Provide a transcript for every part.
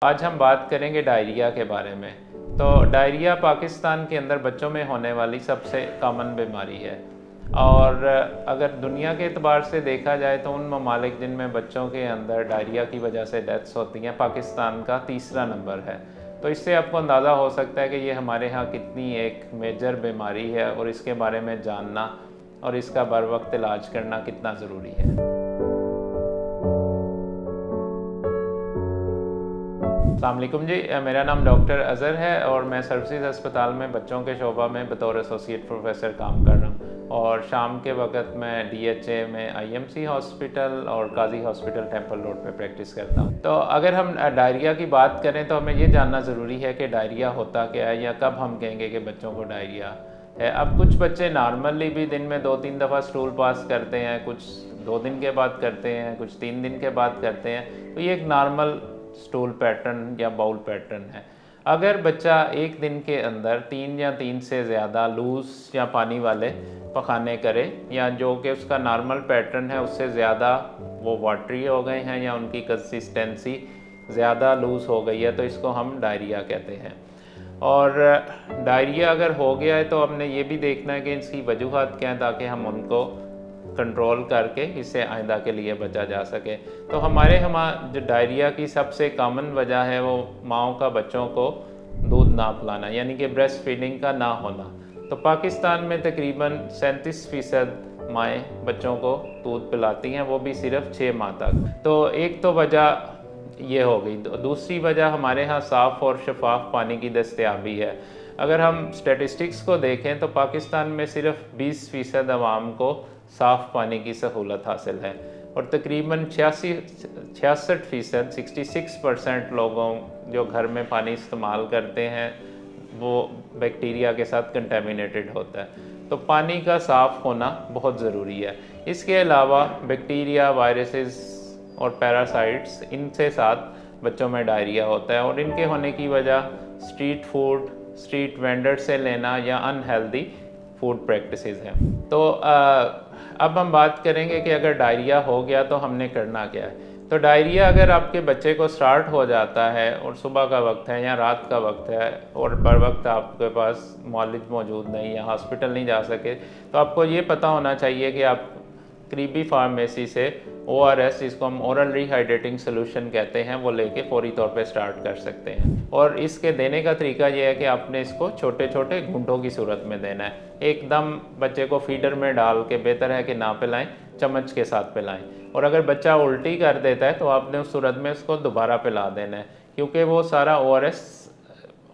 आज हम बात करेंगे डायरिया के बारे में। तो डायरिया पाकिस्तान के अंदर बच्चों में होने वाली सबसे कॉमन बीमारी है और अगर दुनिया के एतबार से देखा जाए तो उन ममालिक जिनमें बच्चों के अंदर डायरिया की वजह से डेथ्स होती हैं, पाकिस्तान का तीसरा नंबर है। तो इससे आपको अंदाज़ा हो सकता है कि ये हमारे यहाँ कितनी एक मेजर बीमारी है और इसके बारे में जानना और इसका बर वक्त इलाज करना कितना ज़रूरी है। अस्सलाम वालेकुम जी, मेरा नाम डॉक्टर अज़हर है और मैं सर्विसेज अस्पताल में बच्चों के शोबा में बतौर एसोसिएट प्रोफेसर काम कर रहा हूँ और शाम के वक्त मैं DHA में IMC हॉस्पिटल और काजी हॉस्पिटल टेम्पल रोड पे प्रैक्टिस करता हूँ। तो अगर हम डायरिया की बात करें तो हमें ये जानना ज़रूरी है कि डायरिया होता क्या है या कब हम कहेंगे कि बच्चों को डायरिया है। अब कुछ बच्चे नॉर्मली भी दिन में 2-3 दफ़ा स्टूल पास करते हैं, कुछ 2 दिन के बाद करते हैं, कुछ 3 दिन के बाद करते हैं। तो ये एक नॉर्मल स्टूल पैटर्न या बाउल पैटर्न है। अगर बच्चा एक दिन के अंदर 3 या 3 से ज़्यादा लूज़ या पानी वाले पखाने करे या जो कि उसका नॉर्मल पैटर्न है उससे ज़्यादा वो वाटरी हो गए हैं या उनकी कंसिस्टेंसी ज़्यादा लूज़ हो गई है, तो इसको हम डायरिया कहते हैं। और डायरिया अगर हो गया है तो हमने ये भी देखना है कि इसकी वजूहात क्या हैं ताकि हम उनको कंट्रोल करके इससे आइंदा के लिए बचा जा सके। तो हमारे जो डायरिया की सबसे कॉमन वजह है वो माँओं का बच्चों को दूध ना पिलाना, यानी कि ब्रेस्ट फीडिंग का ना होना। तो पाकिस्तान में तकरीबन 37% माएँ बच्चों को दूध पिलाती हैं, वो भी सिर्फ 6 माह तक। तो एक तो वजह ये हो गई। दूसरी वजह हमारे यहाँ साफ़ और शफाफ पानी की दस्तयाबी है। अगर हम स्टैटिस्टिक्स को देखें तो पाकिस्तान में सिर्फ 20% आवाम को साफ़ पानी की सहूलत हासिल है और तकरीबन 66% 66% लोगों जो घर में पानी इस्तेमाल करते हैं वो बैक्टीरिया के साथ कंटेमिनेटेड होता है। तो पानी का साफ़ होना बहुत ज़रूरी है। इसके अलावा बैक्टीरिया, वायरसेस और पैरासाइट्स, इनसे साथ बच्चों में डायरिया होता है और इनके होने की वजह स्ट्रीट फूड, स्ट्रीट वेंडर से लेना या अनहेल्दी फूड प्रैक्टिसेस हैं। तो अब हम बात करेंगे कि अगर डायरिया हो गया तो हमने करना क्या है। तो डायरिया अगर आपके बच्चे को स्टार्ट हो जाता है और सुबह का वक्त है या रात का वक्त है और बर वक्त आपके पास मौलिज मौजूद नहीं या हॉस्पिटल नहीं जा सके, तो आपको ये पता होना चाहिए कि आप करीबी फार्मेसी से ORS, जिसको हम ओरल रिहाइड्रेटिंग सोल्यूशन कहते हैं, वो लेके फौरी तौर पे स्टार्ट कर सकते हैं। और इसके देने का तरीका ये है कि आपने इसको छोटे छोटे घूंटों की सूरत में देना है। एकदम बच्चे को फीडर में डाल के बेहतर है कि ना पिलाएं, चम्मच के साथ पिलाएं। और अगर बच्चा उल्टी कर देता है तो आपने उस सूरत में उसको दोबारा पिला देना है, क्योंकि वो सारा ORS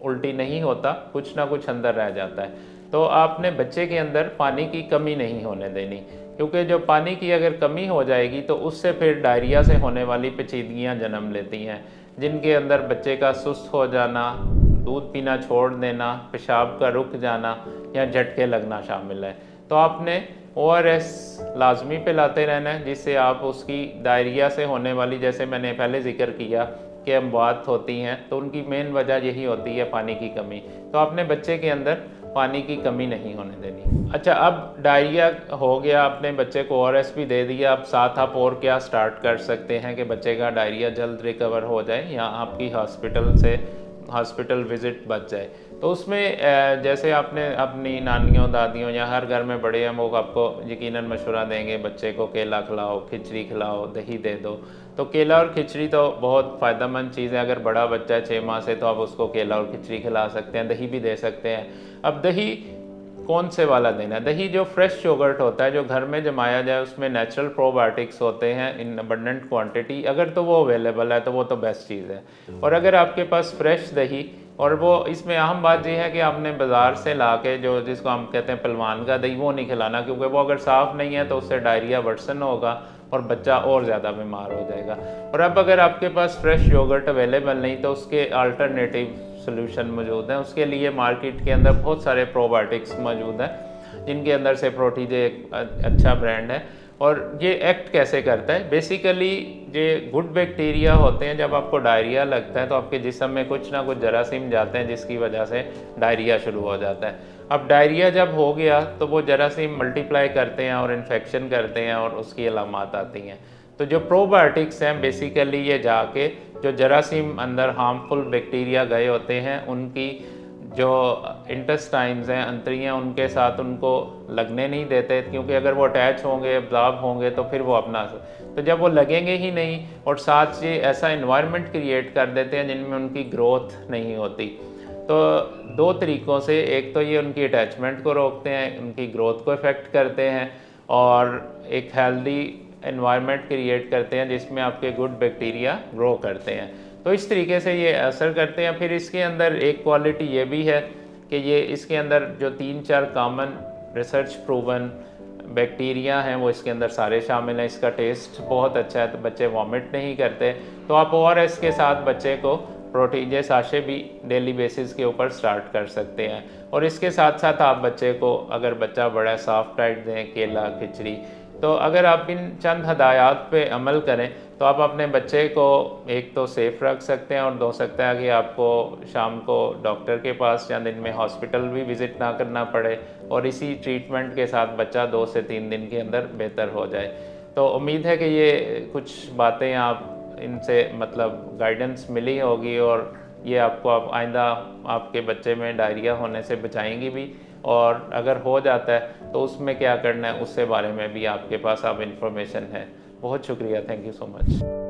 उल्टी नहीं होता, कुछ ना कुछ अंदर रह जाता है। तो आपने बच्चे के अंदर पानी की कमी नहीं होने देनी, क्योंकि जो पानी की अगर कमी हो जाएगी तो उससे फिर डायरिया से होने वाली पेचीदगियाँ जन्म लेती हैं, जिनके अंदर बच्चे का सुस्त हो जाना, दूध पीना छोड़ देना, पेशाब का रुक जाना या झटके लगना शामिल है। तो आपने ORS लाजमी पिलाते रहना है, जिससे आप उसकी डायरिया से होने वाली, जैसे मैंने पहले जिक्र किया कि अमवात होती हैं, तो उनकी मेन वजह यही होती है पानी की कमी। तो आपने बच्चे के अंदर पानी की कमी नहीं होने देनी। अच्छा, अब डायरिया हो गया, आपने बच्चे को ORS भी दे दिया, अब साथ आप और क्या स्टार्ट कर सकते हैं कि बच्चे का डायरिया जल्द रिकवर हो जाए या आपकी हॉस्पिटल विज़िट बच जाए। तो उसमें जैसे आपने अपनी नानियों, दादियों या हर घर में बड़े हैं, वो आपको यकीनन मशवरा देंगे बच्चे को केला खिलाओ, खिचड़ी खिलाओ, दही दे दो। तो केला और खिचड़ी तो बहुत फ़ायदेमंद चीज़ है। अगर बड़ा बच्चा है 6 माह से, तो आप उसको केला और खिचड़ी खिला सकते हैं, दही भी दे सकते हैं। अब दही कौन से वाला देना है? दही जो फ्रेश योगर्ट होता है, जो घर में जमाया जाए, उसमें नेचुरल प्रोबायोटिक्स होते हैं इन अबंडेंट क्वांटिटी, अगर तो वो अवेलेबल है तो वो तो बेस्ट चीज़ है। और अगर आपके पास फ्रेश दही, और वो इसमें अहम बात यह है कि आपने बाज़ार से ला के जो जिसको हम कहते हैं पलवान का दही, वो नहीं खिलाना, क्योंकि वो अगर साफ़ नहीं है तो उससे डायरिया वर्सन होगा और बच्चा और ज़्यादा बीमार हो जाएगा। और अब अगर आपके पास फ्रेश योगर्ट अवेलेबल नहीं तो उसके अल्टरनेटिव सोल्यूशन मौजूद हैं। उसके लिए मार्केट के अंदर बहुत सारे प्रोबायोटिक्स मौजूद हैं, जिनके अंदर से प्रोटीजे एक अच्छा ब्रांड है। और ये एक्ट कैसे करता है? बेसिकली ये गुड बैक्टीरिया होते हैं। जब आपको डायरिया लगता है तो आपके जिस्म में कुछ ना कुछ जरासीम जाते हैं, जिसकी वजह से डायरिया शुरू हो जाता है। अब डायरिया जब हो गया तो वो जरासीम मल्टीप्लाई करते हैं और इन्फेक्शन करते हैं और उसकी अलामात आती हैं। तो जो प्रोबायोटिक्स हैं बेसिकली ये जाके जो जरासीम अंदर हार्मफुल बैक्टीरिया गए होते हैं उनकी जो इंटेस्टाइन्स हैं, अंतड़ियाँ, उनके साथ उनको लगने नहीं देते, क्योंकि अगर वो अटैच होंगे, अब्जॉर्ब होंगे तो फिर वो अपना, तो जब वो लगेंगे ही नहीं और साथ ये ऐसा इन्वायरमेंट क्रिएट कर देते हैं जिनमें उनकी ग्रोथ नहीं होती। तो दो तरीक़ों से, एक तो ये उनकी अटैचमेंट को रोकते हैं, उनकी ग्रोथ को इफ़ेक्ट करते हैं और एक हेल्दी एनवायरनमेंट क्रिएट करते हैं जिसमें आपके गुड बैक्टीरिया ग्रो करते हैं। तो इस तरीके से ये असर करते हैं। फिर इसके अंदर एक क्वालिटी ये भी है कि ये इसके अंदर जो 3-4 कॉमन रिसर्च प्रूवन बैक्टीरिया हैं वो इसके अंदर सारे शामिल हैं। इसका टेस्ट बहुत अच्छा है, तो बच्चे वॉमिट नहीं करते। तो आप ORS के साथ बच्चे को प्रोटीन साशे भी डेली बेसिस के ऊपर स्टार्ट कर सकते हैं। और इसके साथ साथ आप बच्चे को, अगर बच्चा बड़ा सॉफ्ट डाइट दें, केला, खिचड़ी, तो अगर आप इन चंद हदायत पे अमल करें तो आप अपने बच्चे को एक तो सेफ़ रख सकते हैं और हो सकता है कि आपको शाम को डॉक्टर के पास या दिन में हॉस्पिटल भी विज़िट ना करना पड़े और इसी ट्रीटमेंट के साथ बच्चा 2 से 3 दिन के अंदर बेहतर हो जाए। तो उम्मीद है कि ये कुछ बातें आप इनसे मतलब गाइडेंस मिली होगी और ये आपको आइंदा आपके बच्चे में डायरिया होने से बचाएंगी भी, और अगर हो जाता है तो उसमें क्या करना है उससे बारे में भी आपके पास अब इंफॉर्मेशन है। बहुत शुक्रिया, थैंक यू सो मच।